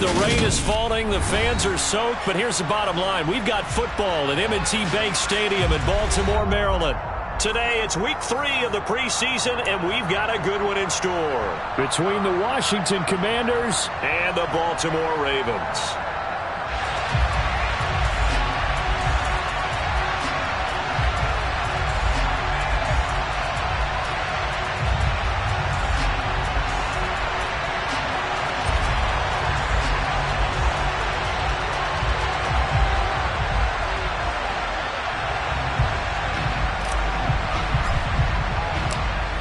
the rain is falling, the fans are soaked, but here's the bottom line. We've got football at M&T Bank Stadium in Baltimore, Maryland. Today, it's week 3 of the preseason, and we've got a good one in store. Between the Washington Commanders and the Baltimore Ravens.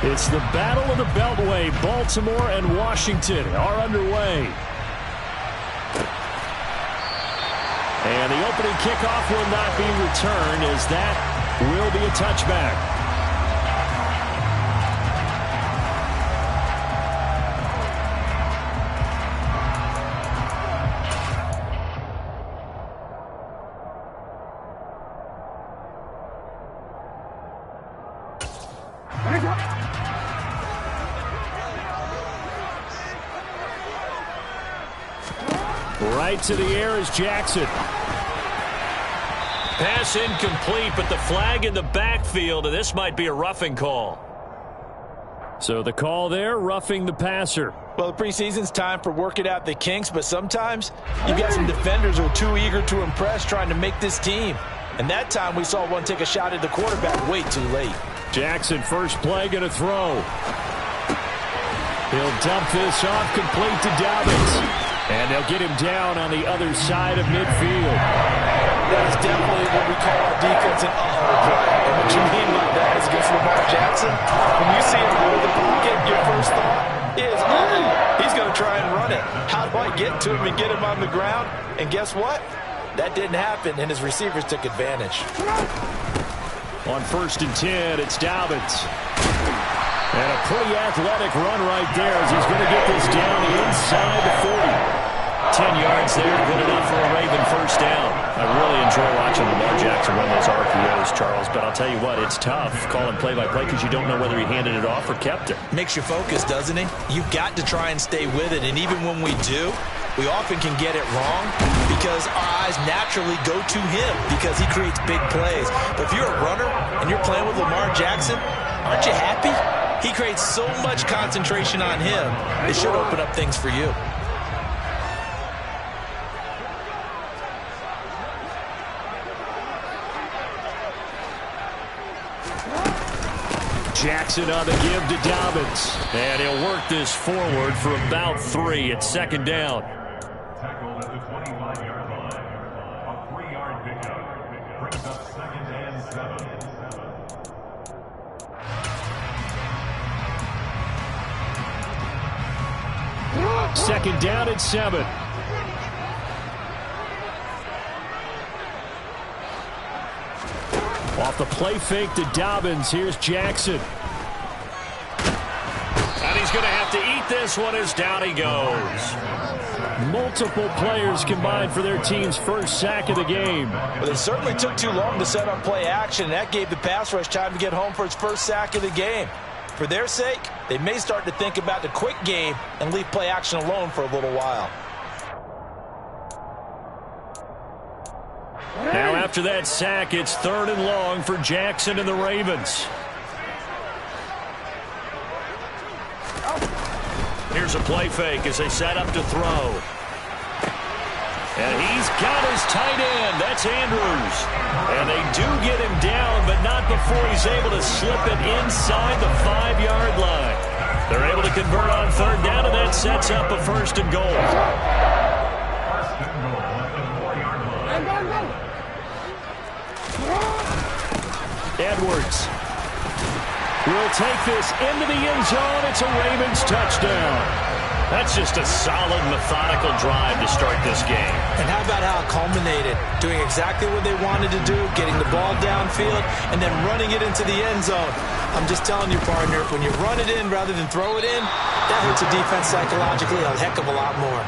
It's the Battle of the Beltway. Baltimore and Washington are underway. And the opening kickoff will not be returned, as that will be a touchback. Right to the air is Jackson. Pass incomplete, but the flag in the backfield, and this might be a roughing call. So the call there, roughing the passer. Well, the preseason's time for working out the kinks, but sometimes you've got some defenders who are too eager to impress trying to make this team. And that time we saw one take a shot at the quarterback way too late. Jackson, first play, going to throw. He'll dump this off, complete to Dobbins. And they'll get him down on the other side of midfield. That is definitely what we call our defense an uh-oh play. And what you mean by that is against Lamar Jackson, when you see him go to the pocket, your first thought is, he's going to try and run it. How do I get to him and get him on the ground? And guess what? That didn't happen, and his receivers took advantage. On 1st and 10, it's Dobbins. And a pretty athletic run right there as he's going to get this down inside the 40. 10 yards there, good enough for a Raven first down. I really enjoy watching Lamar Jackson run those RPOs, Charles, but I'll tell you what, it's tough calling play-by-play because you don't know whether he handed it off or kept it. Makes you focus, doesn't it? You've got to try and stay with it, and even when we do, we often can get it wrong because our eyes naturally go to him because he creates big plays. But if you're a runner and you're playing with Lamar Jackson, aren't you happy? He creates so much concentration on him, it should open up things for you. Jackson on the give to Dobbins. And he'll work this forward for about 3 at 2nd down. Tackled at the 25-yard line. A 3-yard pickup brings up 2nd and 7. Second down at 7. Off the play fake to Dobbins. Here's Jackson. And he's going to have to eat this one as down he goes. Multiple players combined for their team's first sack of the game. Well, it certainly took too long to set up play action, and that gave the pass rush time to get home for its first sack of the game. For their sake, they may start to think about the quick game and leave play action alone for a little while. Now after that sack, it's 3rd and long for Jackson and the Ravens. Here's a play fake as they set up to throw. And he's got his tight end. That's Andrews. And they do get him down, but not before he's able to slip it inside the 5-yard line. They're able to convert on 3rd down, and that sets up a 1st and goal. Edwards will take this into the end zone. It's a Ravens touchdown. That's just a solid, methodical drive to start this game. And how about how it culminated? Doing exactly what they wanted to do, getting the ball downfield, and then running it into the end zone. I'm just telling you, partner, when you run it in rather than throw it in, that hurts a defense psychologically a heck of a lot more.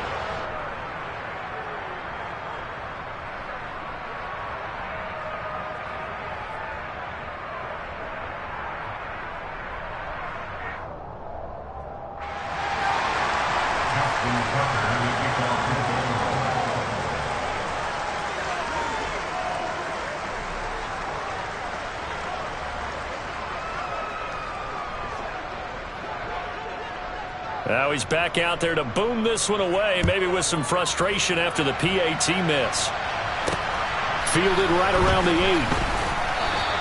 Now he's back out there to boom this one away, maybe with some frustration after the PAT miss. Fielded right around the 8.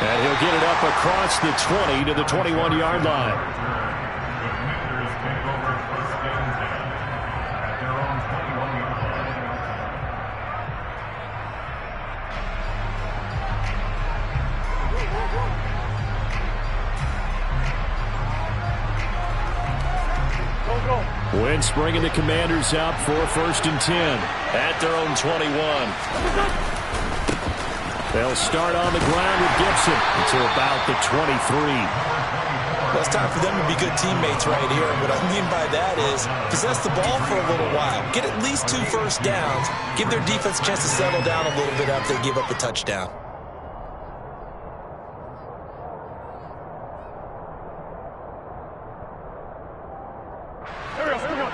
And he'll get it up across the 20 to the 21-yard line. Wentz bringing the Commanders out for 1st and 10 at their own 21. They'll start on the ground with Gibson until about the 23. Well, it's time for them to be good teammates right here. And what I mean by that is possess the ball for a little while. Get at least 2 first downs. Give their defense a chance to settle down a little bit after they give up a touchdown.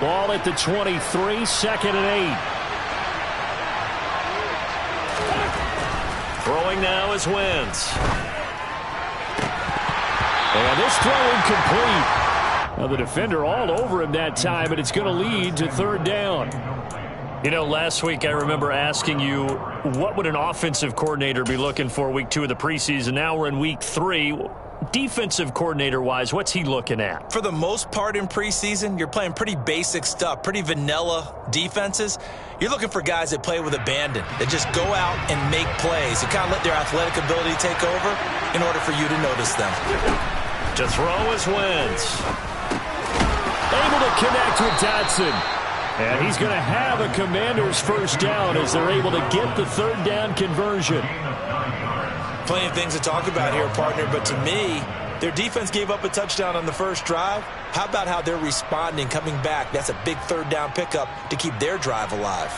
Ball at the 23, 2nd and 8. Throwing now is Wentz. And this throw incomplete. Well, the defender all over him that time, and it's going to lead to 3rd down. You know, last week I remember asking you, what would an offensive coordinator be looking for week 2 of the preseason? Now we're in week 3. Defensive coordinator-wise, what's he looking at? For the most part in preseason, you're playing pretty basic stuff, pretty vanilla defenses. You're looking for guys that play with abandon, that just go out and make plays, and kind of let their athletic ability take over in order for you to notice them. To throw is Wentz. Able to connect with Dotson. And he's going to have a Commander's 1st down as they're able to get the 3rd down conversion. Plenty of things to talk about here, partner, but to me, their defense gave up a touchdown on the first drive. How about how they're responding, coming back? That's a big 3rd down pickup to keep their drive alive.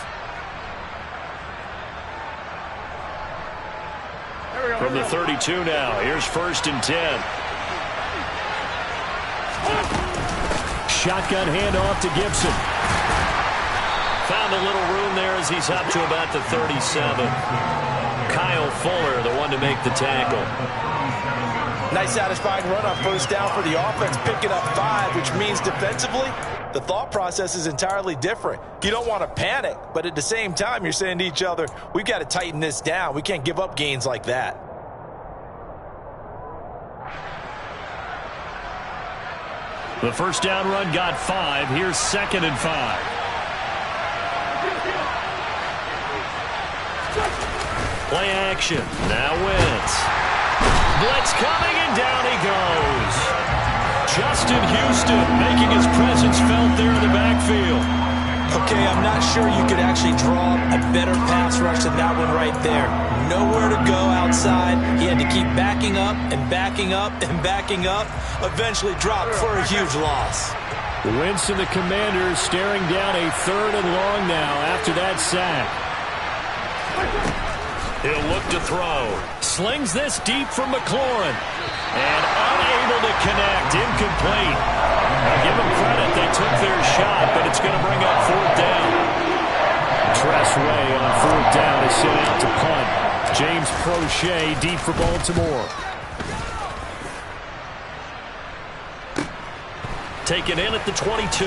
From the 32 now, here's 1st and 10. Shotgun handoff to Gibson. Found a little room there as he's up to about the 37. Kyle Fuller, the one to make the tackle. Nice satisfying run on 1st down for the offense, picking up 5, which means defensively, the thought process is entirely different. You don't want to panic, but at the same time, you're saying to each other, we've got to tighten this down. We can't give up gains like that. The 1st down run got 5. Here's 2nd and 5. Play action. Now Wentz. Blitz coming, and down he goes. Justin Houston making his presence felt there in the backfield. Okay, I'm not sure you could actually draw a better pass rush than that one right there. Nowhere to go outside. He had to keep backing up and backing up and backing up. Eventually dropped for a huge loss. Wentz and the Commanders staring down a 3rd and long now after that sack. He'll look to throw. Slings this deep from McLaurin. And unable to connect. Incomplete. Now give them credit. They took their shot, but it's going to bring up 4th down. Tress Way on 4th down is sent out to punt. James Prochet deep for Baltimore. Taken in at the 22.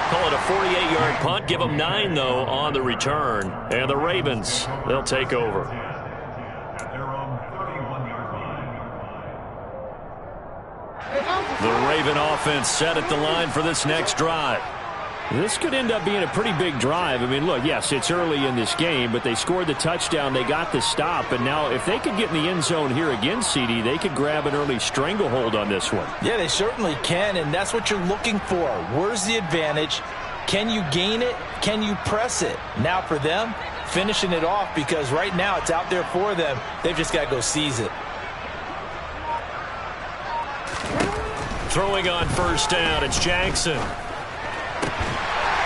Call it a 48-yard punt. Give them 9, though, on the return. And the Ravens, they'll take over. The Raven offense set at the line for this next drive. This could end up being a pretty big drive. I mean, look, yes, it's early in this game, but they scored the touchdown. They got the stop. And now if they could get in the end zone here again, CD, they could grab an early stranglehold on this one. Yeah, they certainly can, and that's what you're looking for. Where's the advantage? Can you gain it? Can you press it? Now for them, finishing it off, because right now it's out there for them. They've just got to go seize it. Throwing on 1st down, it's Jackson.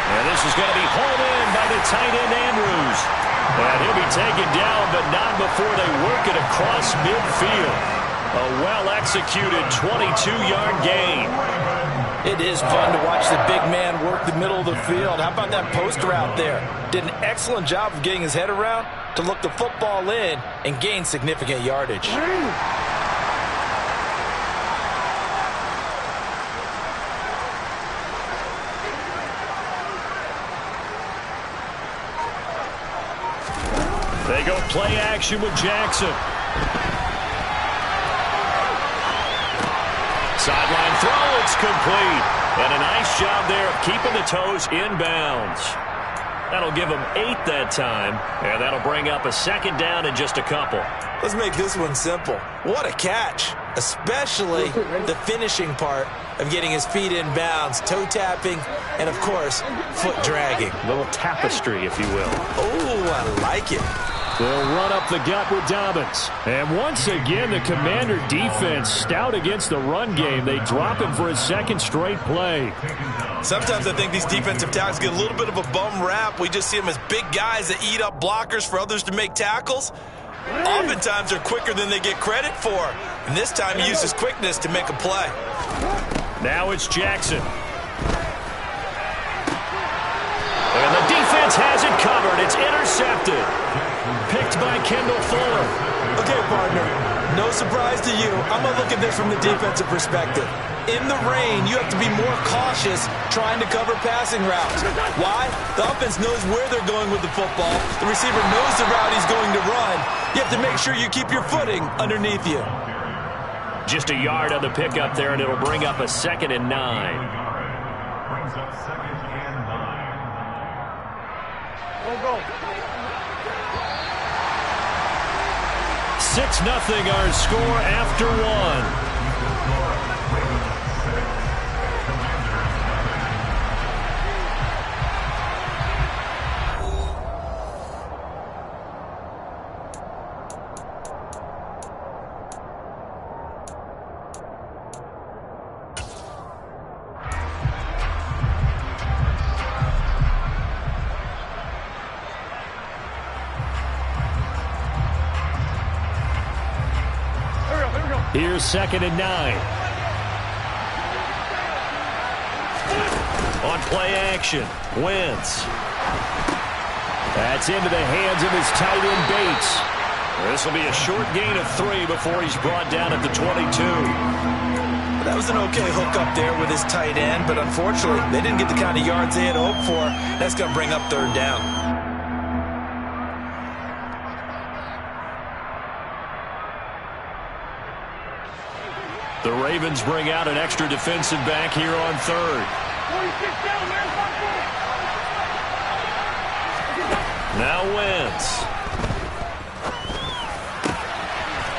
And this is going to be hauled in by the tight end Andrews. And he'll be taken down, but not before they work it across midfield. A well-executed 22-yard gain. It is fun to watch the big man work the middle of the field. How about that post route there? Did an excellent job of getting his head around to look the football in and gain significant yardage. They go play action with Jackson. Sideline throw, it's complete. And a nice job there of keeping the toes inbounds. That'll give them 8 that time, and that'll bring up a second down in just a couple. Let's make this one simple. What a catch, especially the finishing part of getting his feet in bounds, toe tapping, and, of course, foot dragging. A little tapestry, if you will. Oh, I like it. They'll run up the gut with Dobbins. And once again, the Commander defense stout against the run game. They drop him for his second straight play. Sometimes I think these defensive tackles get a little bit of a bum rap. We just see them as big guys that eat up blockers for others to make tackles. Oftentimes they're quicker than they get credit for. And this time he used his quickness to make a play. Now it's Jackson. And the defense has it covered. It's intercepted. Picked by Kendall Fuller. Okay, partner, no surprise to you. I'm going to look at this from the defensive perspective. In the rain, you have to be more cautious trying to cover passing routes. Why? The offense knows where they're going with the football. The receiver knows the route he's going to run. You have to make sure you keep your footing underneath you. Just a yard on the pickup there, and it'll bring up a 2nd and 9. Brings up 2nd and 9. Go. 6-0 our score after 1. Here's 2nd and 9. On play action, Wentz. That's into the hands of his tight end Bates. This will be a short gain of 3 before he's brought down at the 22. That was an okay hook up there with his tight end, but unfortunately, they didn't get the kind of yards they had hoped for. That's going to bring up 3rd down. The Ravens bring out an extra defensive back here on 3rd. Now Wentz.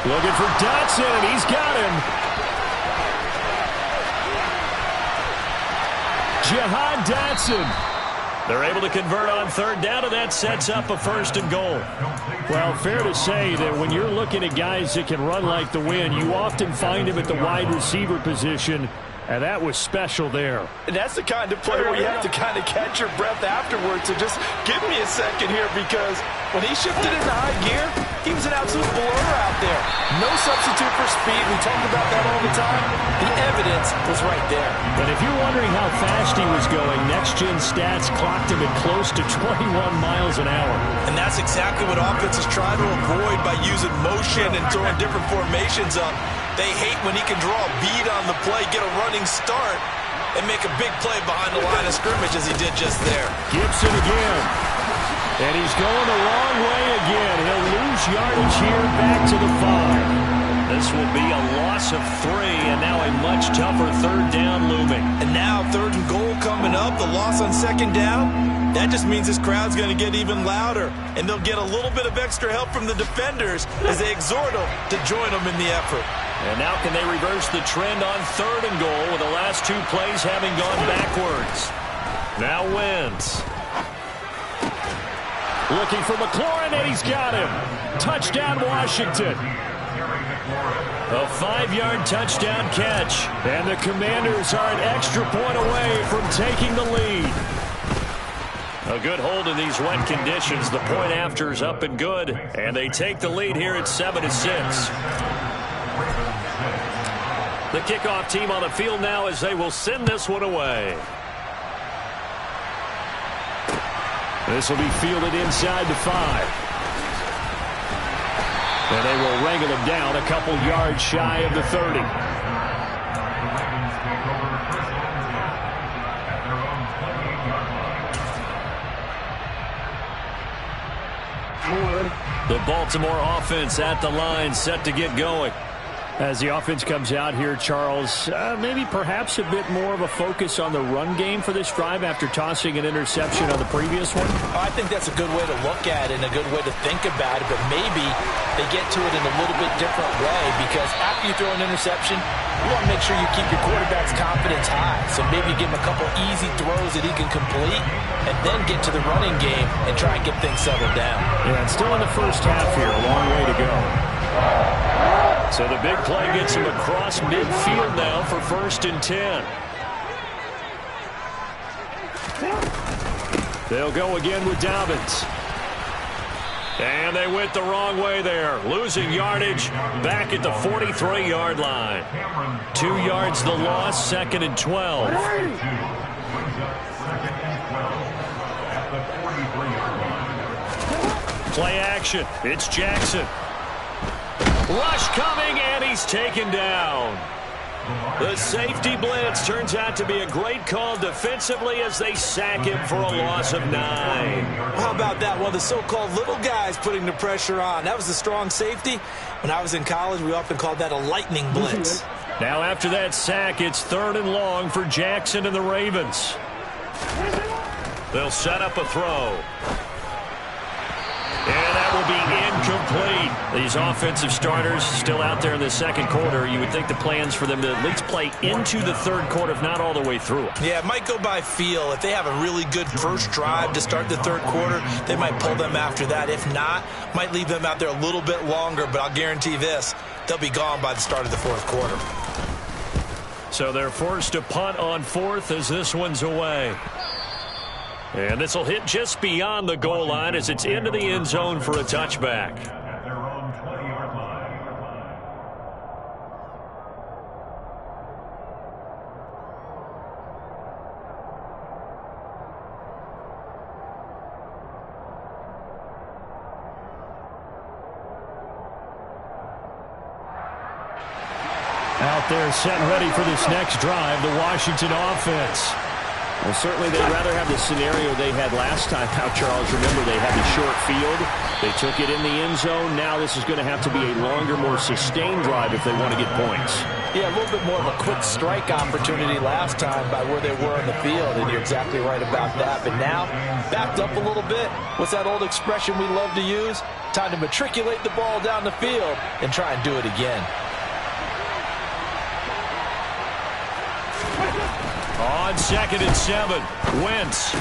Looking for Dotson, and he's got him. Jahan Dotson. They're able to convert on 3rd down, and that sets up a 1st and goal. Well, fair to say that when you're looking at guys that can run like the wind, you often find him at the wide receiver position, and that was special there. And that's the kind of play where you have to kind of catch your breath afterwards. So just give me a second here, because when he shifted into high gear, he was an absolute blower out there. No substitute for speed. We talk about that all the time. The evidence was right there. But if you're wondering how fast he was going, next-gen stats clocked him at close to 21 miles an hour. And that's exactly what offenses try to avoid by using motion and throwing different formations up. They hate when he can draw a bead on the play, get a running start, and make a big play behind the line of scrimmage as he did just there. Gibson again. And he's going the wrong way again. He'll lose yardage here back to the 5. This will be a loss of 3, and now a much tougher 3rd down looming. And now 3rd and goal coming up, the loss on 2nd down. That just means this crowd's going to get even louder, and they'll get a little bit of extra help from the defenders as they exhort them to join them in the effort. And now can they reverse the trend on 3rd and goal with the last 2 plays having gone backwards. Now Wentz. Looking for McLaurin, and he's got him. Touchdown, Washington. A 5-yard touchdown catch. And the Commanders are an extra point away from taking the lead. A good hold in these wet conditions. The point after is up and good. And they take the lead here at 7-6. The kickoff team on the field now as they will send this one away. This will be fielded inside the 5. And they will wrangle him down a couple yards shy of the 30. At their own 28-yard line. The Baltimore offense at the line, set to get going. As the offense comes out here, Charles, maybe perhaps a bit more of a focus on the run game for this drive after tossing an interception on the previous one? I think that's a good way to look at it and a good way to think about it, but maybe they get to it in a little bit different way, because after you throw an interception, you want to make sure you keep your quarterback's confidence high. So maybe you give him a couple easy throws that he can complete and then get to the running game and try and get things settled down. Yeah, it's still in the first half here. A long way to go. So the big play gets him across midfield now for 1st and 10. They'll go again with Dobbins. And they went the wrong way there. Losing yardage back at the 43-yard line. 2 yards the loss, 2nd and 12. Play action. It's Jackson. Rush coming, and he's taken down. The safety blitz turns out to be a great call defensively as they sack him for a loss of 9. How about that? One of the so-called little guys putting the pressure on. That was a strong safety. When I was in college, we often called that a lightning blitz. Now after that sack, it's 3rd and long for Jackson and the Ravens. They'll set up a throw. And that will be incomplete. These offensive starters still out there in the second quarter. You would think the plans for them to at least play into the third quarter, if not all the way through it. Yeah, it might go by feel. If they have a really good first drive to start the third quarter, they might pull them after that. If not, might leave them out there a little bit longer, but I'll guarantee this, they'll be gone by the start of the fourth quarter. So they're forced to punt on 4th as this one's away. And this will hit just beyond the goal line as it's into the end zone for a touchback. At their own 20-yard line. Out there set and ready for this next drive, the Washington offense. Well, certainly they'd rather have the scenario they had last time out, Charles. Remember, they had the short field. They took it in the end zone. Now this is going to have to be a longer, more sustained drive if they want to get points. Yeah, a little bit more of a quick strike opportunity last time by where they were on the field, and you're exactly right about that. But now, backed up a little bit. What's that old expression we love to use? Time to matriculate the ball down the field and try and do it again. On 2nd and 7, Wentz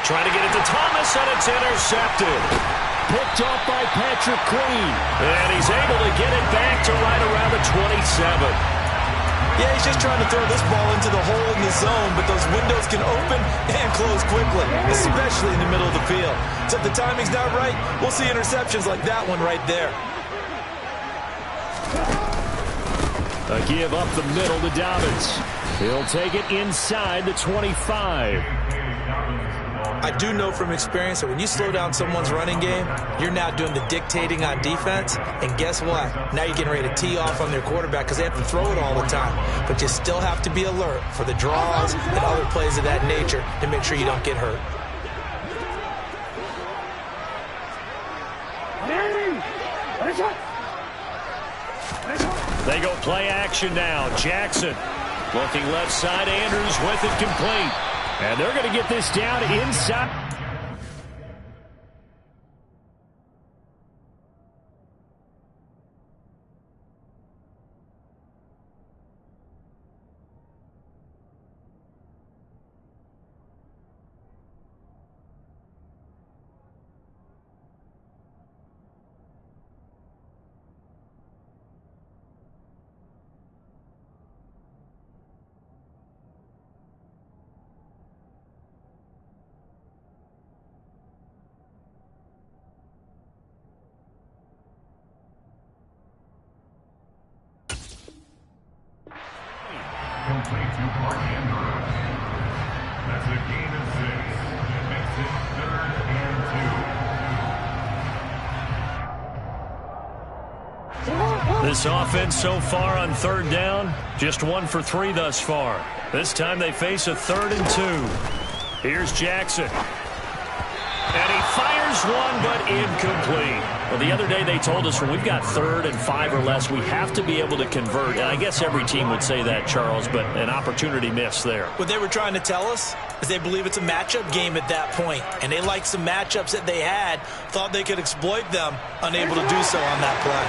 trying to get it to Thomas, and it's intercepted. Picked off by Patrick Queen, and he's able to get it back to right around the 27. Yeah, he's just trying to throw this ball into the hole in the zone, but those windows can open and close quickly, especially in the middle of the field. So if the timing's not right, we'll see interceptions like that one right there. A give up the middle to Dobbins. He'll take it inside the 25. I do know from experience that when you slow down someone's running game, you're now doing the dictating on defense. And guess what? Now you're getting ready to tee off on their quarterback because they have to throw it all the time. But you still have to be alert for the draws and other plays of that nature to make sure you don't get hurt. They go play action now. Jackson looking left side. Andrews with it complete. And they're going to get this down inside. Complete to Mark Andrews. That's a gain of 6. It makes it 3rd and 2. This offense so far on 3rd down, just 1 for 3 thus far. This time they face a 3rd and 2. Here's Jackson. And he fires one, but incomplete. Well, the other day they told us when we've got 3rd and 5 or less, we have to be able to convert. And I guess every team would say that, Charles, but an opportunity missed there. What they were trying to tell us is they believe it's a matchup game at that point, and they liked some matchups that they had, thought they could exploit them, unable to do so on that play.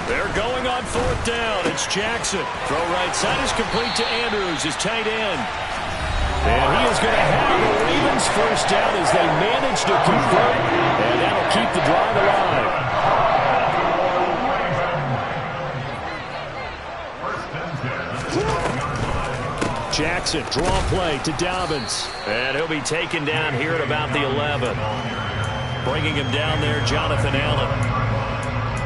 They're going on 4th down. It's Jackson. Throw right side is complete to Andrews, his tight end. And he is going to have the Ravens first down as they manage to convert, and that'll keep the drive alive. Jackson, draw play to Dobbins. And he'll be taken down here at about the 11. Bringing him down there, Jonathan Allen.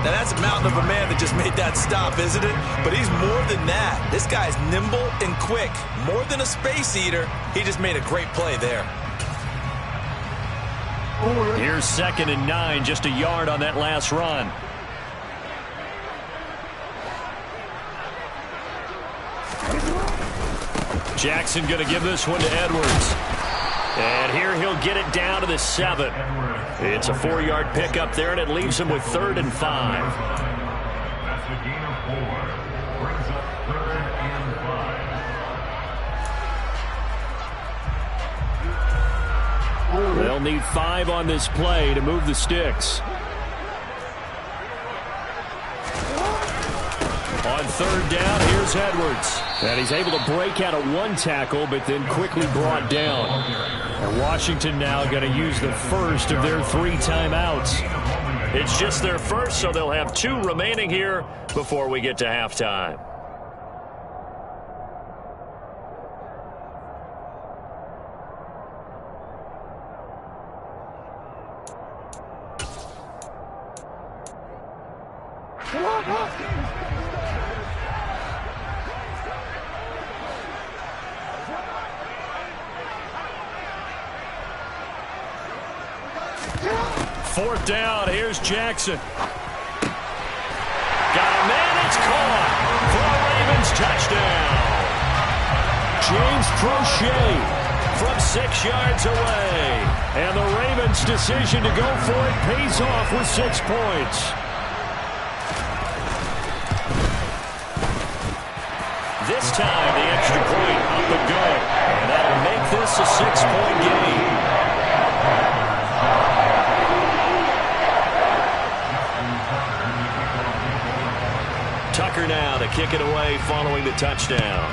Now, that's a mountain of a man that just made that stop, isn't it? But he's more than that. This guy's nimble and quick. More than a space eater. He just made a great play there. Here's 2nd and 9, just a yard on that last run. Jackson going to give this one to Edwards. And here he'll get it down to the 7. It's a 4-yard pickup there, and it leaves him with 3rd and 5. That's the gain of 4. Brings up 3rd and 5. They'll need 5 on this play to move the sticks. On 3rd down, here's Edwards. And he's able to break out of 1 tackle, but then quickly brought down. And Washington now going to use the first of their 3 timeouts. It's just their first, so they'll have 2 remaining here before we get to halftime. Fourth down, here's Jackson. Got a man, it's caught for a Ravens touchdown. James Crochet from 6 yards away. And the Ravens' decision to go for it pays off with 6 points. This time, the extra point up and good. And that'll make this a 6-point game. Tucker now to kick it away following the touchdown.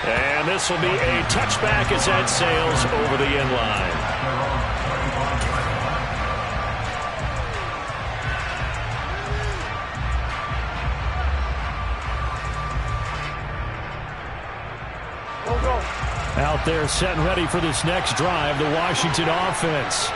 And this will be a touchback as that sails over the end line. Out there set and ready for this next drive, the Washington offense.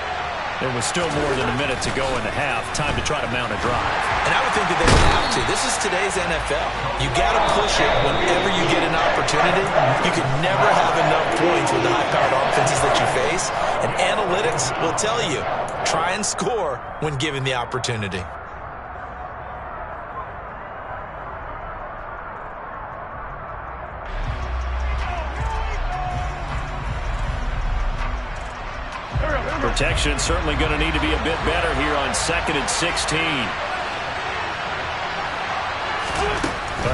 There was still more than a minute to go in the half. Time to try to mount a drive. And I would think that they would have to. This is today's NFL. You got to push it whenever you get an opportunity. You can never have enough points with the high-powered offenses that you face. And analytics will tell you, try and score when given the opportunity. Protection certainly going to need to be a bit better here on 2nd and 16.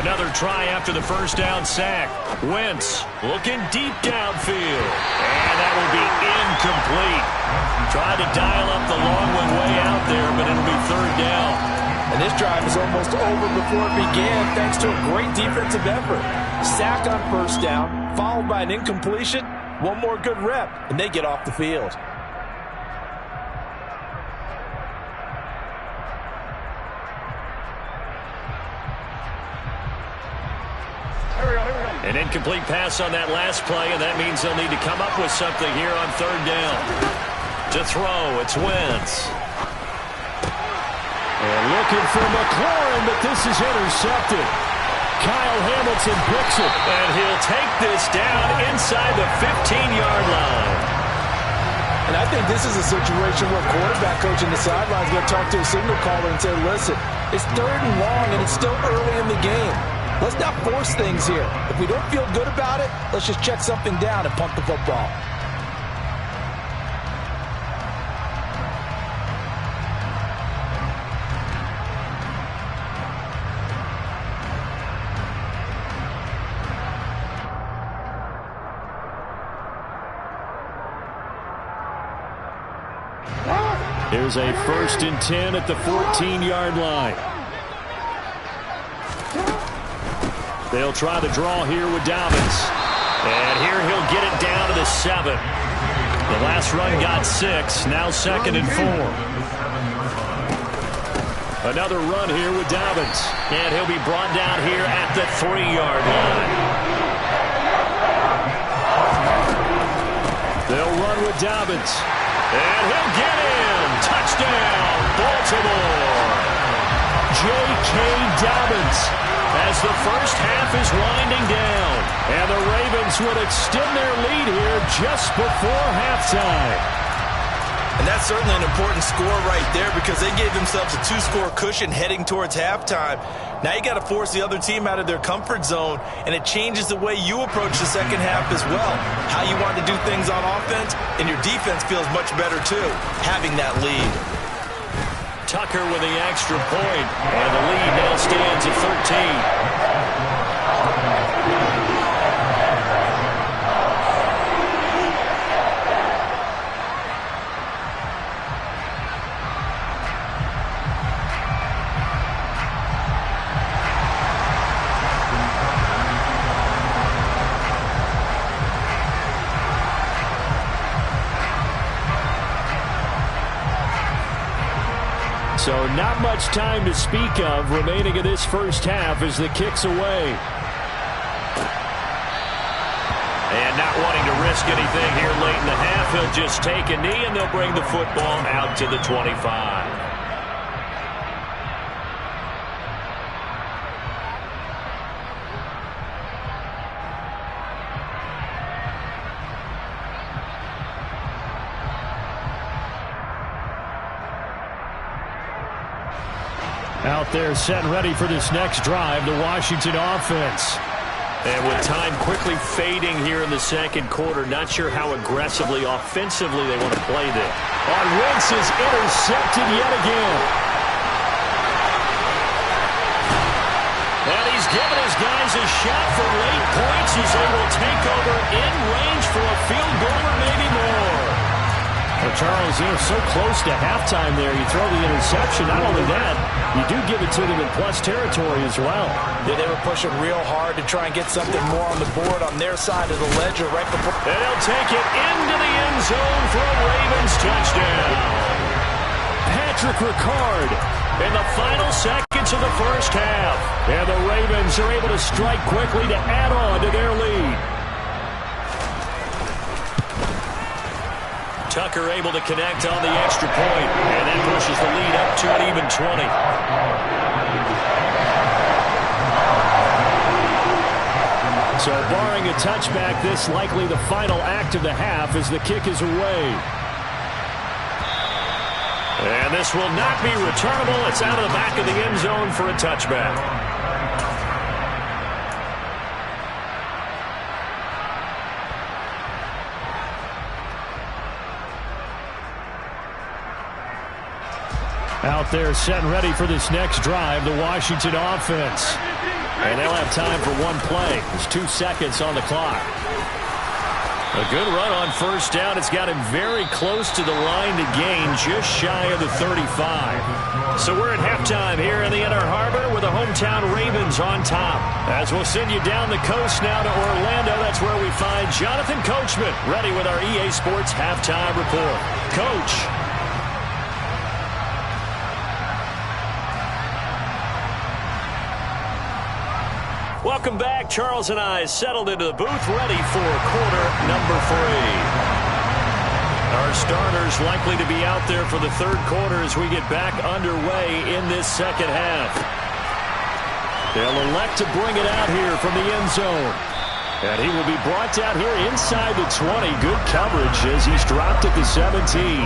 Another try after the first down sack. Wentz looking deep downfield. And that will be incomplete. Tried to dial up the long one way out there, but it'll be 3rd down. And this drive is almost over before it began thanks to a great defensive effort. Sack on first down, followed by an incompletion. One more good rep, and they get off the field. An incomplete pass on that last play, and that means they'll need to come up with something here on 3rd down. To throw, it's Wentz. And looking for McLaurin, but this is intercepted. Kyle Hamilton picks it, and he'll take this down inside the 15-yard line. And I think this is a situation where quarterback coach in the sideline is going to talk to a signal caller and say, listen, it's 3rd and long, and it's still early in the game. Let's not force things here. If we don't feel good about it, let's just check something down and punt the football. Here's a 1st and 10 at the 14-yard line. They'll try the draw here with Dobbins. And here he'll get it down to the 7. The last run got 6. Now 2nd and 4. Another run here with Dobbins. And he'll be brought down here at the 3-yard line. They'll run with Dobbins. And he'll get in. Touchdown, Baltimore. J.K. Dobbins as the first half is winding down. And the Ravens will extend their lead here just before halftime. And that's certainly an important score right there because they gave themselves a 2-score cushion heading towards halftime. Now you got to force the other team out of their comfort zone, and it changes the way you approach the second half as well. How you want to do things on offense, and your defense feels much better too, having that lead. Tucker with the extra point, and the lead now stands at 13. So not much time to speak of remaining in this first half as the kick's away. And not wanting to risk anything here late in the half, he'll just take a knee and they'll bring the football out to the 25. Out there set and ready for this next drive, the Washington offense. And with time quickly fading here in the second quarter, not sure how aggressively, offensively they want to play this. On Wentz is intercepted yet again. And he's given his guys a shot for late points as they will take over in range for a field goal or maybe more. Well, Charles, you're so close to halftime there. You throw the interception. Not only that, you do give it to them in plus territory as well. Yeah, they were pushing real hard to try and get something more on the board on their side of the ledger right before. And he'll take it into the end zone for a Ravens touchdown. Patrick Ricard in the final seconds of the first half. And the Ravens are able to strike quickly to add on to their lead. Tucker able to connect on the extra point, and that pushes the lead up to an even 20. So barring a touchback, this likely the final act of the half as the kick is away. And this will not be returnable. It's out of the back of the end zone for a touchback. Out there set and ready for this next drive, the Washington offense. And they'll have time for one play. There's 2 seconds on the clock. A good run on first down. It's got him very close to the line to gain, just shy of the 35. So we're at halftime here in the Inner Harbor with the hometown Ravens on top. As we'll send you down the coast now to Orlando, that's where we find Jonathan Coachman ready with our EA Sports halftime report. Coach. Welcome back. Charles and I settled into the booth ready for quarter number 3. Our starters likely to be out there for the third quarter as we get back underway in this second half. They'll elect to bring it out here from the end zone. And he will be brought down here inside the 20. Good coverage as he's dropped at the 17.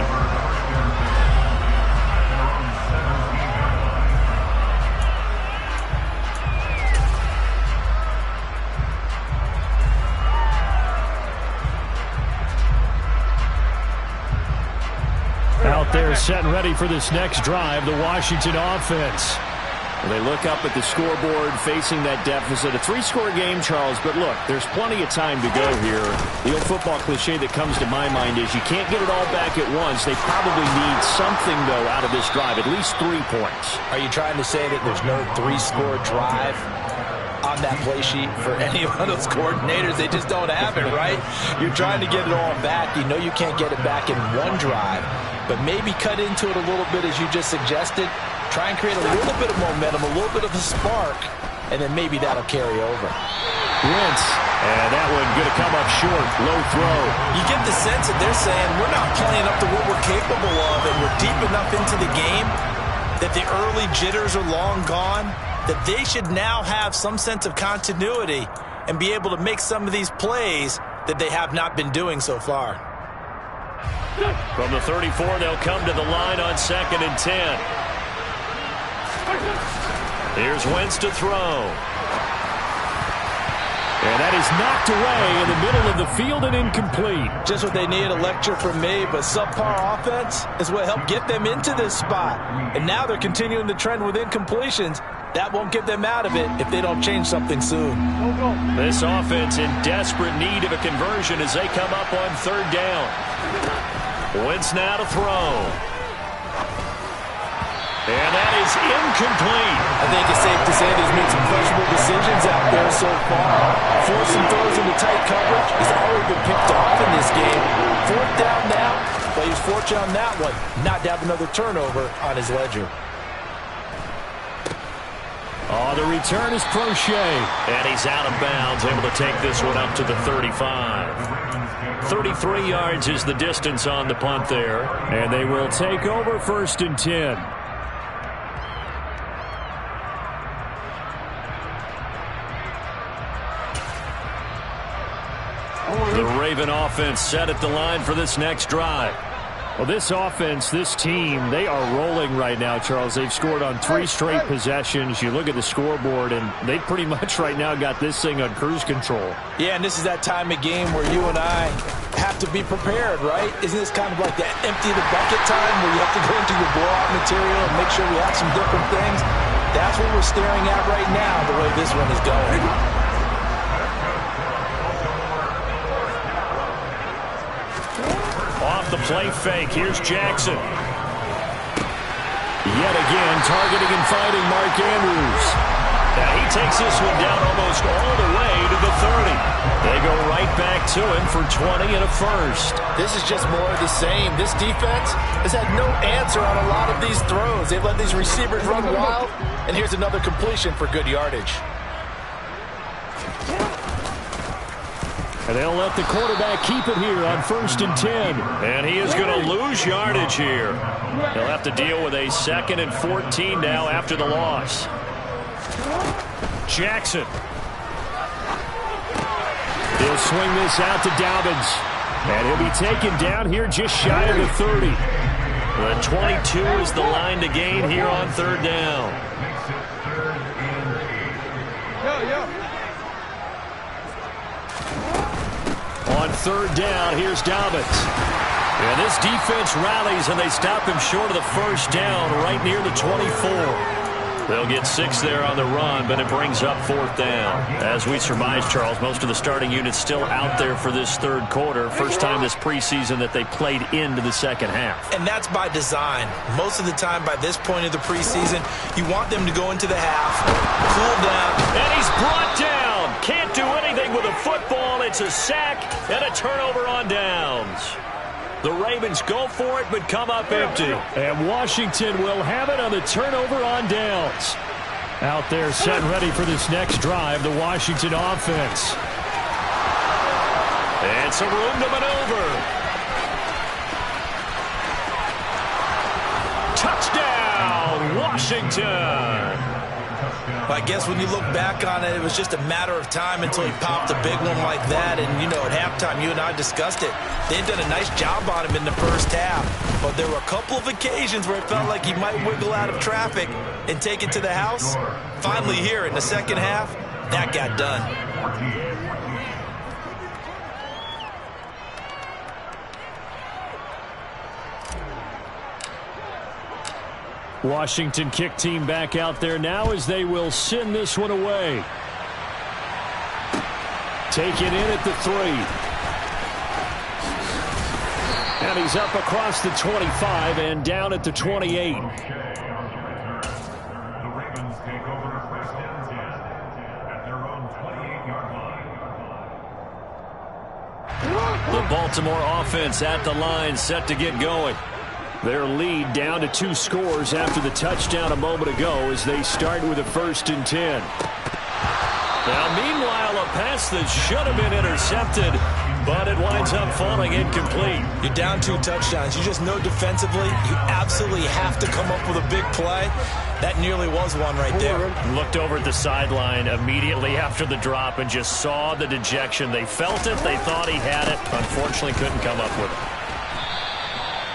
there set and ready for this next drive, the Washington offense. They look up at the scoreboard facing that deficit. A 3-score game, Charles, but look, there's plenty of time to go here. The old football cliche that comes to my mind is you can't get it all back at once. They probably need something, though, out of this drive, at least 3 points. Are you trying to say that there's no 3-score drive on that play sheet for any one of those coordinators? They just don't have it, right? You're trying to get it all back. You know you can't get it back in one drive, but maybe cut into it a little bit as you just suggested. Try and create a little bit of momentum, a little bit of a spark, and then maybe that'll carry over. Wentz, and that one going to come up short, low throw. You get the sense that they're saying we're not playing up to what we're capable of, and we're deep enough into the game that the early jitters are long gone, that they should now have some sense of continuity and be able to make some of these plays that they have not been doing so far. From the 34, they'll come to the line on 2nd and 10. Here's Wentz to throw. And that is knocked away in the middle of the field and incomplete. Just what they need, a lecture from me, but subpar offense is what helped get them into this spot. And now they're continuing the trend with incompletions. That won't get them out of it if they don't change something soon. This offense in desperate need of a conversion as they come up on 3rd down. Wentz now to throw. And that is incomplete. I think it's safe to say he's made some questionable decisions out there so far. Forcing throws into tight coverage. He's already been picked off in this game. 4th down now, but he's fortunate on that one not to have another turnover on his ledger. Oh, the return is Crochet. And he's out of bounds, able to take this one up to the 35. 33 yards is the distance on the punt there. And they will take over 1st and 10. The Raven offense set at the line for this next drive. Well, this offense, this team, they are rolling right now, Charles. They've scored on 3 straight possessions. You look at the scoreboard, and they pretty much right now got this thing on cruise control. Yeah, and this is that time of game where you and I have to be prepared, right? Isn't this kind of like that empty the bucket time where you have to go into your blowout material and make sure we have some different things? That's what we're staring at right now, the way this one is going. Off the play fake, here's Jackson. Yet again, targeting and fighting Mark Andrews. Now he takes this one down almost all the way to the 30. They go right back to him for 20 and a first. This is just more of the same. This defense has had no answer on a lot of these throws. They've let these receivers run wild, and here's another completion for good yardage. And they'll let the quarterback keep it here on 1st and 10. And he is going to lose yardage here. He'll have to deal with a 2nd and 14 now after the loss. Jackson. He'll swing this out to Dobbins. And he'll be taken down here just shy of the 30. The 22 is the line to gain here on 3rd down. On 3rd down, here's Dobbins. And this defense rallies, and they stop him short of the 1st down right near the 24. They'll get 6 there on the run, but it brings up 4th down. As we surmise, Charles, most of the starting units still out there for this 3rd quarter. First time this preseason that they played into the 2nd half. And that's by design. Most of the time by this point of the preseason, you want them to go into the half, cool down. And he's brought down. Can't do anything with a football. It's a sack and a turnover on downs. The Ravens go for it, but come up empty. And Washington will have it on the turnover on downs. Out there set and ready for this next drive, the Washington offense. And some room to maneuver. Touchdown, Washington. I guess when you look back on it, it was just a matter of time until he popped a big one like that. And, you know, at halftime, you and I discussed it. They'd done a nice job on him in the 1st half. But there were a couple of occasions where it felt like he might wiggle out of traffic and take it to the house. Finally here in the 2nd half, that got done. Washington kick team back out there now as they will send this one away. Take it in at the 3. And he's up across the 25 and down at the 28. The Ravens take over first and 10 at their own 28-yard line. The Baltimore offense at the line, set to get going. Their lead down to 2 scores after the touchdown a moment ago as they start with a first and 10. Now, meanwhile, a pass that should have been intercepted, but it winds up falling incomplete. You're down 2 touchdowns. You just know defensively you absolutely have to come up with a big play. That nearly was one right there. Looked over at the sideline immediately after the drop and just saw the dejection. They felt it. They thought he had it. Unfortunately, couldn't come up with it.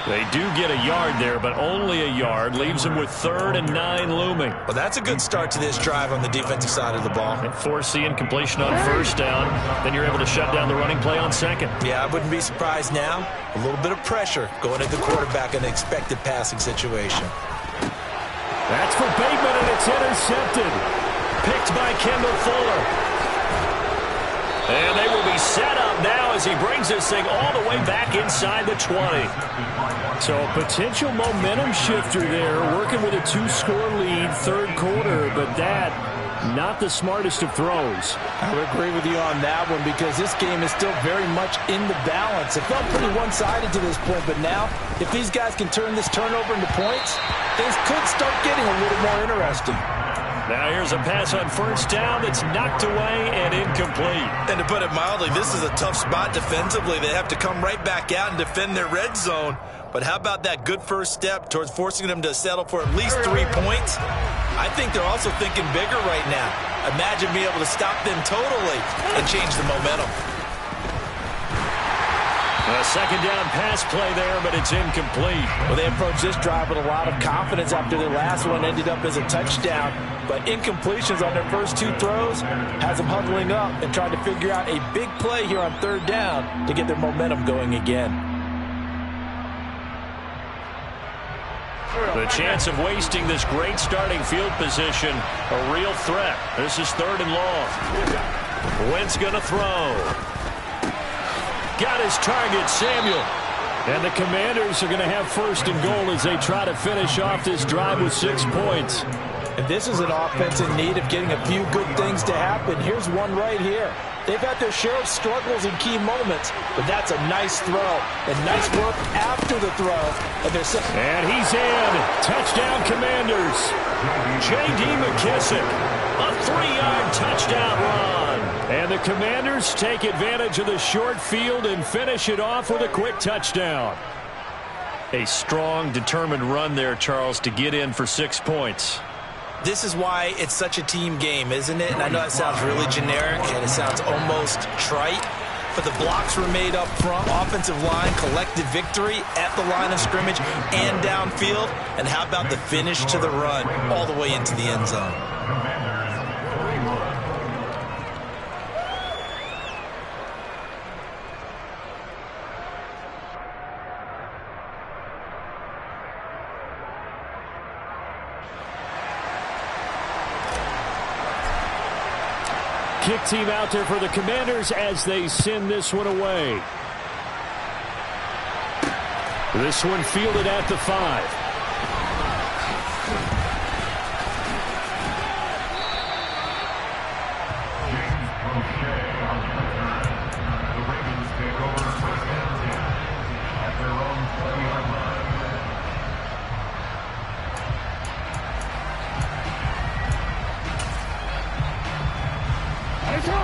They do get a yard there, but only a yard. Leaves them with 3rd and 9 looming. Well, that's a good start to this drive on the defensive side of the ball. And force the incompletion on first down. Then you're able to shut down the running play on second. Yeah, I wouldn't be surprised now. A little bit of pressure going at the quarterback in an expected passing situation. That's for Bateman, and it's intercepted. Picked by Kendall Fuller. And they will be set up now as he brings this thing all the way back inside the 20. So a potential momentum shifter there, working with a 2-score lead, 3rd quarter, but that, not the smartest of throws. I would agree with you on that one because this game is still very much in the balance. It felt pretty one-sided to this point, but now, if these guys can turn this turnover into points, things could start getting a little more interesting. Now here's a pass on first down that's knocked away and incomplete. And to put it mildly, this is a tough spot defensively. They have to come right back out and defend their red zone. But how about that good first step towards forcing them to settle for at least 3 points? I think they're also thinking bigger right now. Imagine being able to stop them totally and change the momentum. A second down pass play there, but it's incomplete. Well, they approached this drive with a lot of confidence after their last one ended up as a touchdown. But incompletions on their first 2 throws has them huddling up and trying to figure out a big play here on 3rd down to get their momentum going again. The chance of wasting this great starting field position, a real threat. This is 3rd and long. Wentz going to throw. Got his target, Samuel. And the Commanders are going to have 1st and goal as they try to finish off this drive with 6 points. And this is an offense in need of getting a few good things to happen. Here's one right here. They've had their share of struggles in key moments, but that's a nice throw. And nice work after the throw. And he's in. Touchdown, Commanders. J.D. McKissick. A 3-yard touchdown run. And the Commanders take advantage of the short field and finish it off with a quick touchdown. A strong, determined run there, Charles, to get in for 6 points. This is why it's such a team game, isn't it? And I know that sounds really generic and it sounds almost trite, but the blocks were made up front. Offensive line, collective victory at the line of scrimmage and downfield. And how about the finish to the run all the way into the end zone? Kick team out there for the Commanders as they send this one away. This one fielded at the 5. The Ravens take over first and 10 at their own 20-yard line.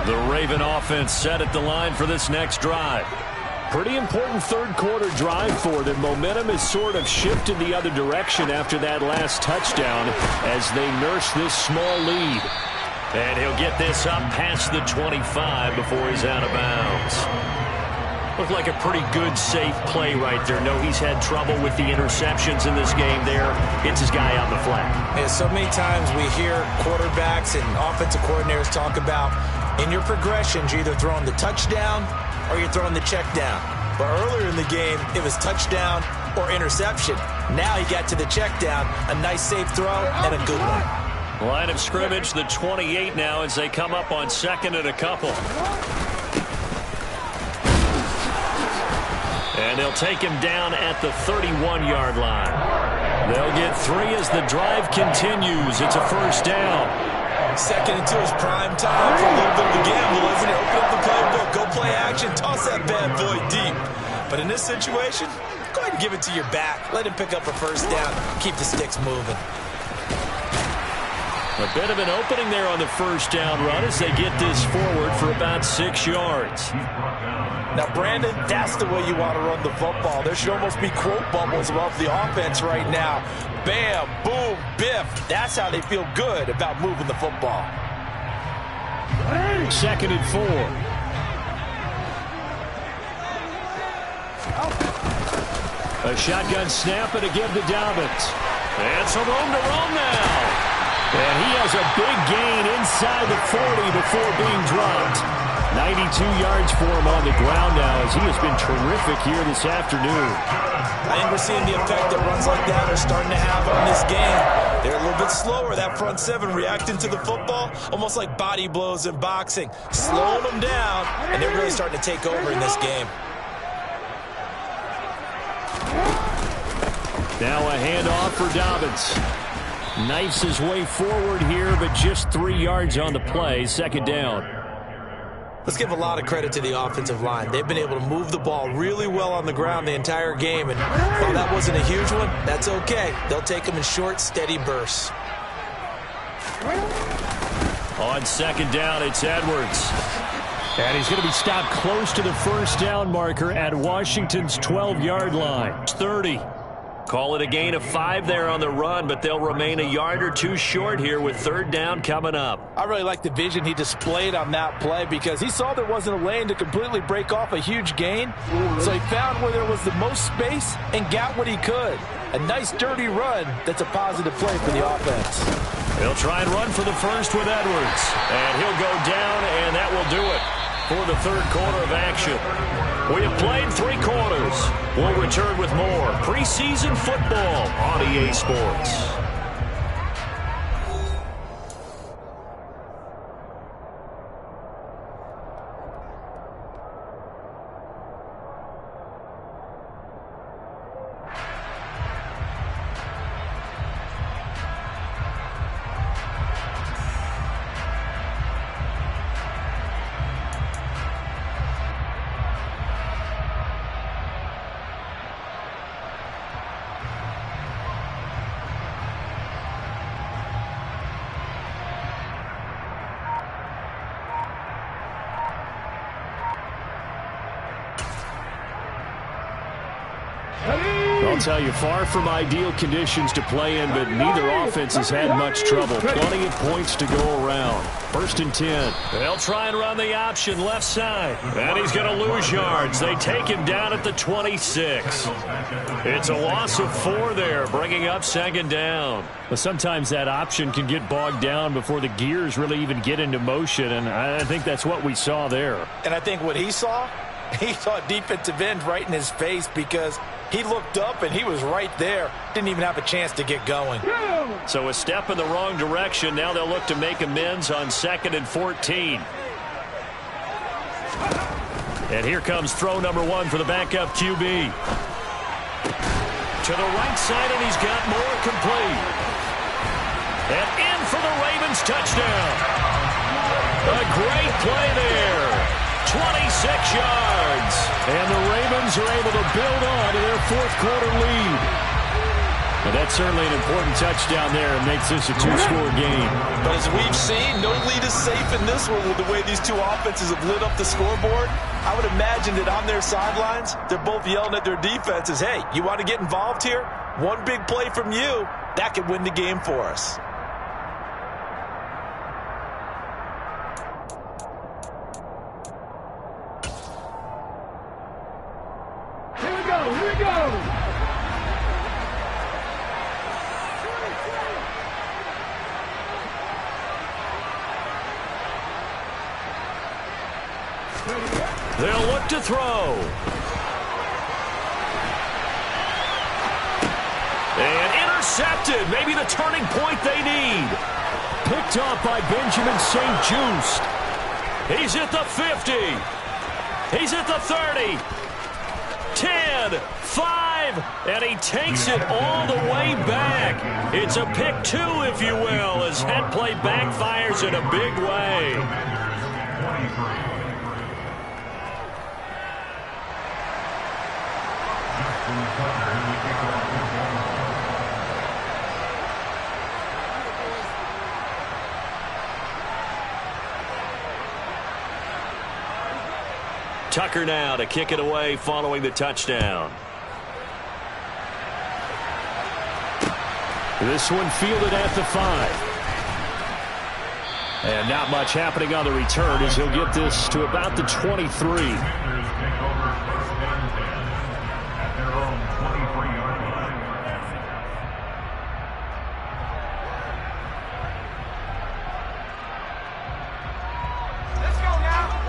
The Raven offense set at the line for this next drive. Pretty important 3rd quarter drive for them. Momentum has sort of shifted the other direction after that last touchdown as they nurse this small lead. And he'll get this up past the 25 before he's out of bounds. Looked like a pretty good, safe play right there. No, he's had trouble with the interceptions in this game there. Gets his guy out in the flat. Yeah, so many times we hear quarterbacks and offensive coordinators talk about in your progressions, you're either throwing the touchdown or you're throwing the check down. But earlier in the game, it was touchdown or interception. Now he got to the check down, a nice safe throw, and a good one. Line of scrimmage, the 28 now as they come up on second and a couple. And they'll take him down at the 31-yard line. They'll get 3 as the drive continues. It's a first down. Second and 2 is prime time for a little bit of a gamble, isn't it? Open up the playbook, go play action, toss that bad boy deep. But in this situation, go ahead and give it to your back. Let him pick up a first down. Keep the sticks moving. A bit of an opening there on the first down run as they get this forward for about 6 yards. Now, Brandon, that's the way you want to run the football. There should almost be quote bubbles above the offense right now. Bam, boom, biff. That's how they feel good about moving the football. Second and 4. A shotgun snap and a give to Dobbins. And some room to roam now. And he has a big gain inside the 40 before being dropped. 92 yards for him on the ground now as he has been terrific here this afternoon. I think we're seeing the effect that runs like that are starting to have on this game. They're a little bit slower, that front seven reacting to the football, almost like body blows in boxing. Slowing them down, and they're really starting to take over in this game. Now a handoff for Dobbins. Knifes his way forward here, but just 3 yards on the play. Second down. Let's give a lot of credit to the offensive line. They've been able to move the ball really well on the ground the entire game. And while that wasn't a huge one, that's okay. They'll take them in short, steady bursts. On second down, it's Edwards. And he's going to be stopped close to the first down marker at Washington's 12-yard line. 30. Call it a gain of 5 there on the run, but they'll remain a yard or 2 short here with third down coming up. I really like the vision he displayed on that play because he saw there wasn't a lane to completely break off a huge gain. So he found where there was the most space and got what he could. A nice dirty run that's a positive play for the offense. He'll try and run for the first with Edwards. And he'll go down, and that will do it for the third quarter of action. We have played 3 quarters. We'll return with more preseason football on EA Sports. I'll tell you, far from ideal conditions to play in, but neither offense has had much trouble. Plenty of points to go around. First and 10. They'll try and run the option left side. And he's going to lose yards. They take him down at the 26. It's a loss of 4 there, bringing up second down. But sometimes that option can get bogged down before the gears really even get into motion, and I think that's what we saw there. And I think what he saw defensive end right in his face because he looked up and he was right there. Didn't even have a chance to get going. So a step in the wrong direction. Now they'll look to make amends on 2nd and 14. And here comes throw number 1 for the backup QB. To the right side, and he's got more complete. And in for the Ravens touchdown. A great play there. 26 yards. And the Ravens are able to build on to their 4th quarter lead. And that's certainly an important touchdown there. It makes this a 2-score game. But as we've seen, no lead is safe in this one with the way these two offenses have lit up the scoreboard. I would imagine that on their sidelines, they're both yelling at their defenses, hey, you want to get involved here? One big play from you, that could win the game for us. Here we go. They'll look to throw. intercepted. Maybe the turning point they need. Picked up by Benjamin St. Just. He's at the 50. He's at the 30. 10, 5, and he takes it all the way back. It's a pick 2, if you will, as that play backfires in a big way. Tucker now to kick it away following the touchdown. This one fielded at the 5. And not much happening on the return as he'll get this to about the 23.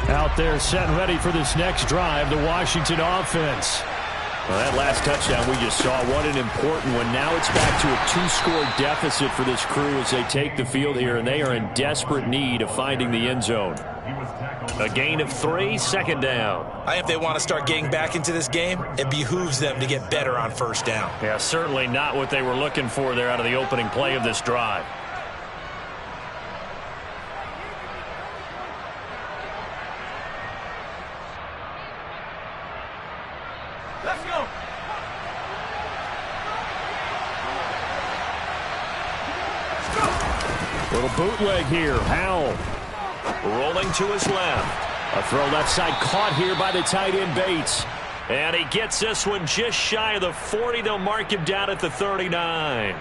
Out there set and ready for this next drive, the Washington offense. Well, that last touchdown we just saw, what an important one. Now it's back to a 2-score deficit for this crew as they take the field here, and they are in desperate need of finding the end zone. A gain of 3, second down. I think if they want to start getting back into this game, it behooves them to get better on first down. Yeah, certainly not what they were looking for there out of the opening play of this drive. Let's go. Little bootleg here. Howell rolling to his left. A throw left side caught here by the tight end Bates. And he gets this one just shy of the 40. They'll mark him down at the 39.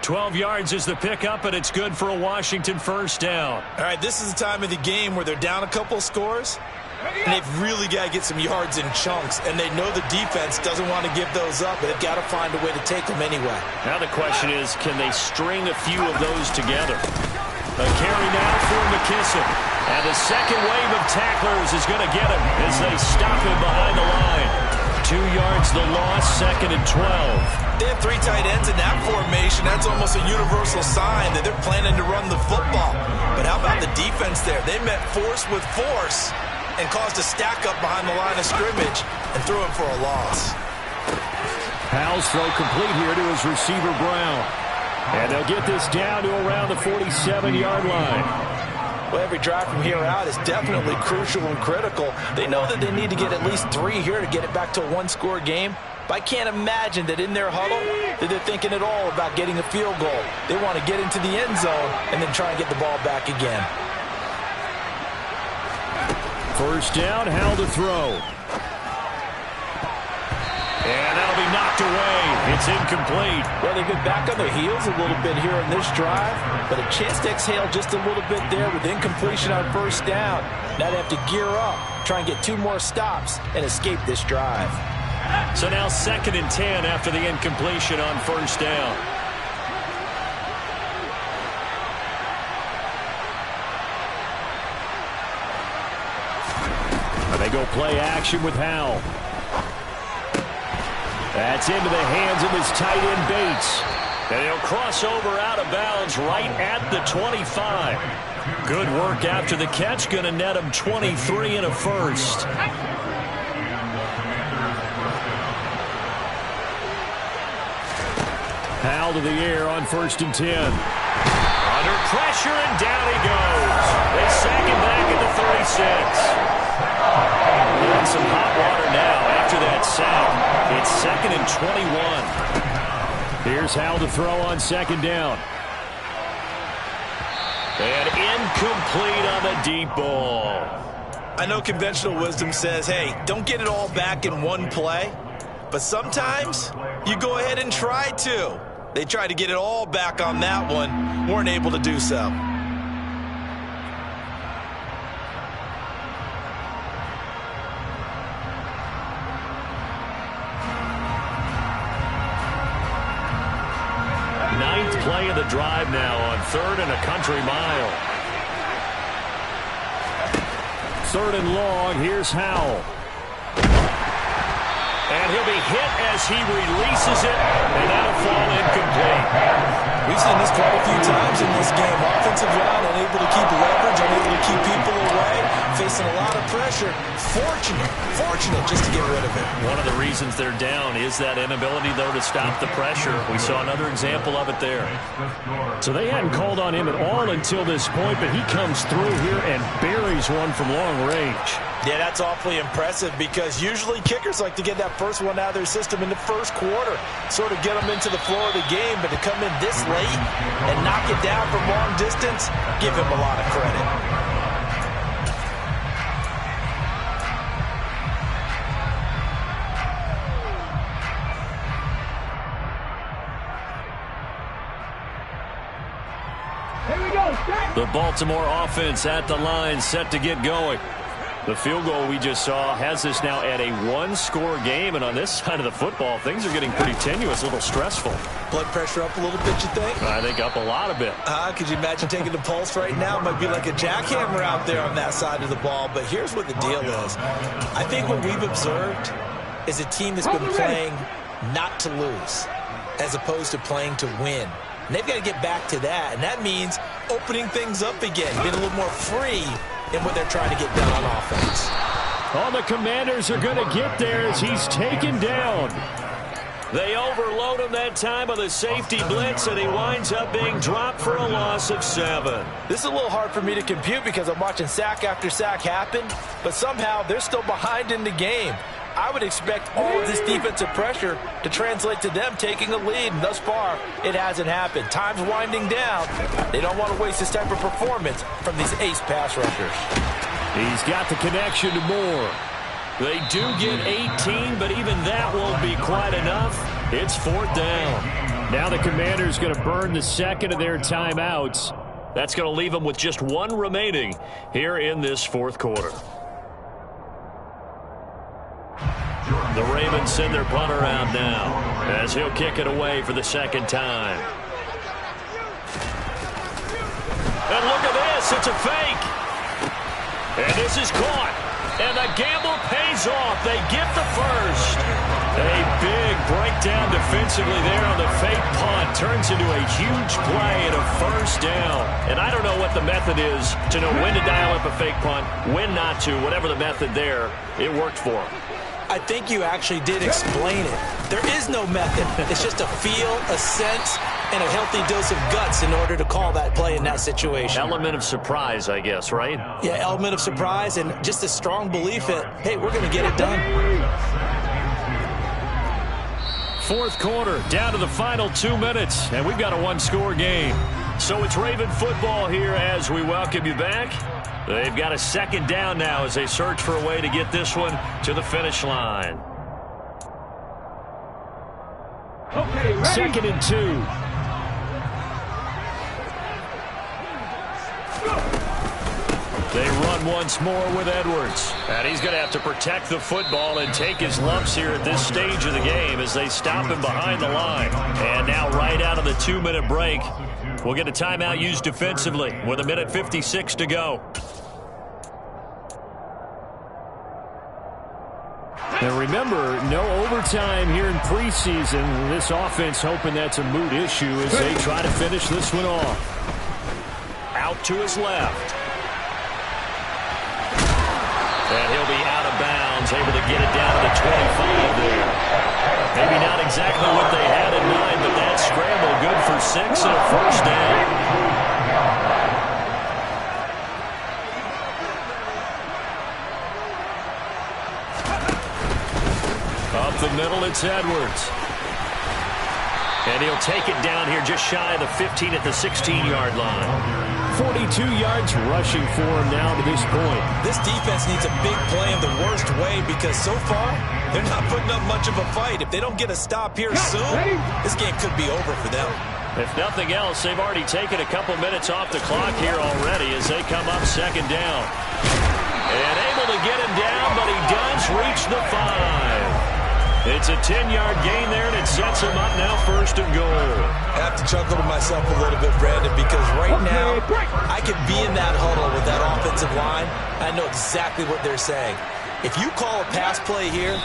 12 yards is the pickup, and it's good for a Washington first down. All right, this is the time of the game where they're down a couple of scores, and they've really got to get some yards in chunks, and they know the defense doesn't want to give those up, but they've got to find a way to take them anyway. Now the question is, can they string a few of those together? A carry now for McKissick. And the second wave of tacklers is going to get him as they stop him behind the line. 2 yards the loss, second and 12. They have 3 tight ends in that formation. That's almost a universal sign that they're planning to run the football. But how about the defense there? They met force with force and caused a stack up behind the line of scrimmage and threw him for a loss. Howell's throw complete here to his receiver Brown. And they'll get this down to around the 47-yard line. Well, every drive from here out is definitely crucial and critical. They know that they need to get at least 3 here to get it back to a 1-score game. But I can't imagine that in their huddle that they're thinking at all about getting a field goal. They want to get into the end zone and then try and get the ball back again. First down, Howell to throw. And that'll be knocked away. It's incomplete. Well, they've been back on their heels a little bit here in this drive, but a chance to exhale just a little bit there with incompletion on first down. Now they have to gear up, try and get 2 more stops, and escape this drive. So now second and 10 after the incompletion on first down. And they go play action with Howell. That's into the hands of his tight end Bates. And he'll cross over out of bounds right at the 25. Good work after the catch. Going to net him 23 and a first. Howell to the air on first and 10. Under pressure, and down he goes. They sack him back at the 36. And some hot water now after that sack. It's second and 21. Here's Howell to throw on second down. And incomplete on the deep ball. I know conventional wisdom says, hey, don't get it all back in one play. But sometimes you go ahead and try to. They tried to get it all back on that one. Weren't able to do so. Ninth play of the drive now on third and a country mile. Third and long. Here's Howell. And he'll be hit as he releases it, and that'll fall incomplete. We've seen this quite a few times in this game. Offensive line unable to keep leverage, unable to keep people away, facing a lot of pressure. Fortunate just to get rid of it. One of the reasons they're down is that inability, though, to stop the pressure. We saw another example of it there. So they hadn't called on him at all until this point, but he comes through here and buries one from long range. Yeah, that's awfully impressive because usually kickers like to get that first one out of their system in the first quarter, sort of get them into the flow of the game, but to come in this late and knock it down from long distance, give him a lot of credit. The Baltimore offense at the line, set to get going. The field goal we just saw has us now at a one-score game, and on this side of the football, things are getting pretty tenuous, a little stressful. Blood pressure up a little bit, you think? I think up a lot of it. Could you imagine taking the pulse right now? It might be like a jackhammer out there on that side of the ball, but here's what the deal is. I think what we've observed is a team that's been playing not to lose as opposed to playing to win. And they've got to get back to that, and that means opening things up again, being a little more free in what they're trying to get done on offense. All the Commanders are going to get there as he's taken down. They overload him that time with a safety blitz, and he winds up being dropped for a loss of 7. This is a little hard for me to compute because I'm watching sack after sack happen, but somehow they're still behind in the game. I would expect all of this defensive pressure to translate to them taking a lead, and thus far, it hasn't happened. Time's winding down. They don't want to waste this type of performance from these ace pass rushers. He's got the connection to Moore. They do get 18, but even that won't be quite enough. It's 4th down. Now the Commanders going to burn the second of their timeouts. That's going to leave them with just one remaining here in this 4th quarter. The Ravens send their punter out now as he'll kick it away for the second time. And look at this. It's a fake. And this is caught. And the gamble pays off. They get the first. A big breakdown defensively there on the fake punt. Turns into a huge play and a first down. And I don't know what the method is to know when to dial up a fake punt, when not to. Whatever the method there, it worked for them. I think you actually did explain it. There is no method. It's just a feel, a sense, and a healthy dose of guts in order to call that play in that situation. Element of surprise, I guess, right? Yeah, element of surprise and just a strong belief that, hey, we're going to get it done. 4th quarter, down to the final 2 minutes, and we've got a one-score game. So it's Raven football here as we welcome you back. They've got a second down now as they search for a way to get this one to the finish line. Okay, 2nd and 2. They run once more with Edwards. And he's going to have to protect the football and take his lumps here at this stage of the game as they stop him behind the line. And now right out of the 2-minute break, we'll get a timeout used defensively with 1:56 to go. Now remember, no overtime here in preseason. This offense hoping that's a moot issue as they try to finish this one off. Out to his left. And he'll be out of bounds, able to get it down to the 25 there. Maybe not exactly what they had in mind, but that scramble good for 6 and a first down. Up the middle, it's Edwards. And he'll take it down here just shy of the 15 at the 16-yard line. 42 yards rushing for him now to this point. This defense needs a big play in the worst way because so far, they're not putting up much of a fight. If they don't get a stop here soon, this game could be over for them. If nothing else, they've already taken a couple minutes off the clock here already as they come up second down. And able to get him down, but he does reach the 5. It's a 10-yard gain there, and it sets him up now 1st and goal. I have to chuckle to myself a little bit, Brandon, because right now I could be in that huddle with that offensive line. I know exactly what they're saying. If you call a pass play here,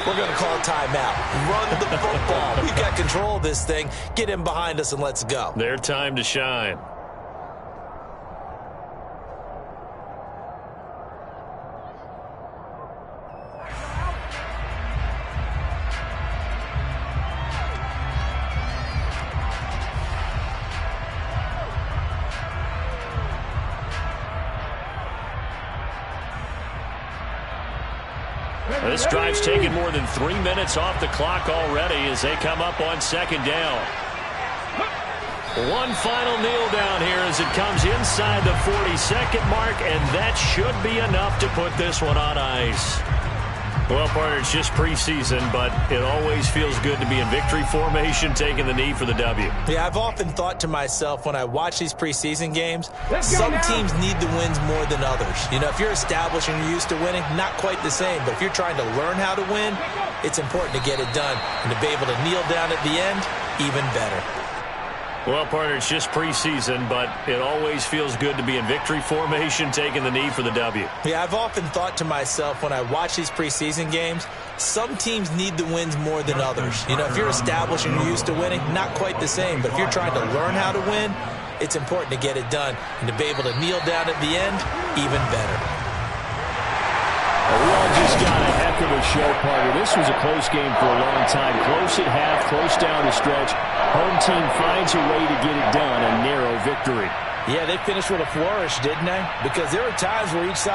We're going to call a timeout. Run the football. We've got control of this thing. Get him behind us and let's go. Their time to shine. This drive's taken more than 3 minutes off the clock already as they come up on second down. One final kneel down here as it comes inside the 40-second mark, and that should be enough to put this one on ice. Well, partner, it's just preseason, but it always feels good to be in victory formation, taking the knee for the W. Yeah, I've often thought to myself when I watch these preseason games, some teams need the wins more than others. You know, if you're established and you're used to winning, not quite the same. But if you're trying to learn how to win, it's important to get it done. And to be able to kneel down at the end, even better. Well, partner, it's just preseason, but it always feels good to be in victory formation, taking the knee for the W. Yeah, I've often thought to myself when I watch these preseason games, some teams need the wins more than others. You know, if you're established and you're used to winning, not quite the same. But if you're trying to learn how to win, it's important to get it done. And to be able to kneel down at the end, even better. We all just got a heck of a show, partner. This was a close game for a long time. Close at half, close down the stretch. Home team finds a way to get it done, a narrow victory. Yeah, they finished with a flourish, didn't they? Because there were times where each side